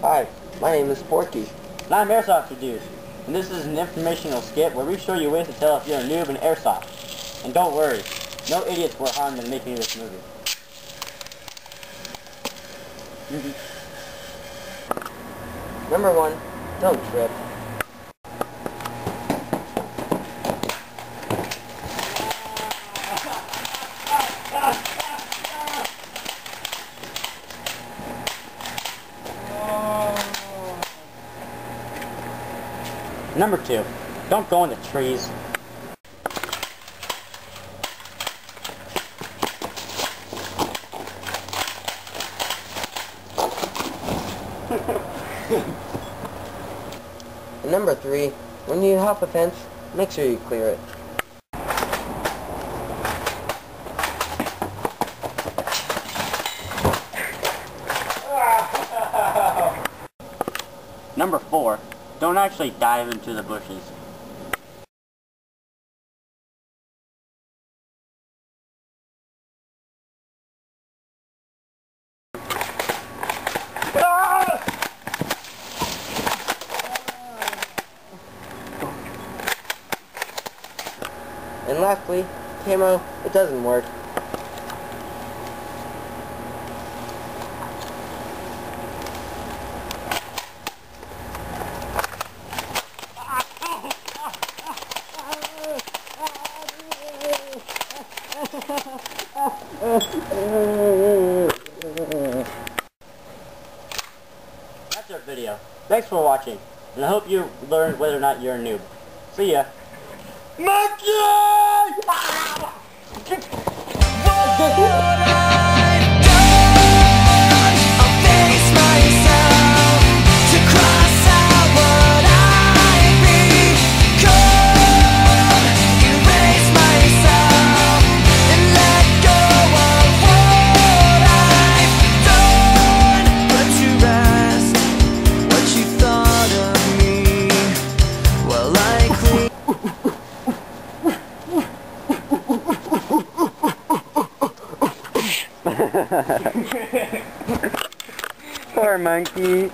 Hi, my name is Porky. And I'm Airsoft Dude, and this is an informational skit where we show you ways to tell if you're a noob in Airsoft. And don't worry, no idiots were harmed in making this movie. Number 1, don't trip. Number 2, don't go in the trees. And number 3, when you hop a fence, make sure you clear it. Number 4, don't actually dive into the bushes. And lastly, camo, it doesn't work. That's our video. Thanks for watching, and I hope you learned whether or not you're a noob. See ya! Poor monkey.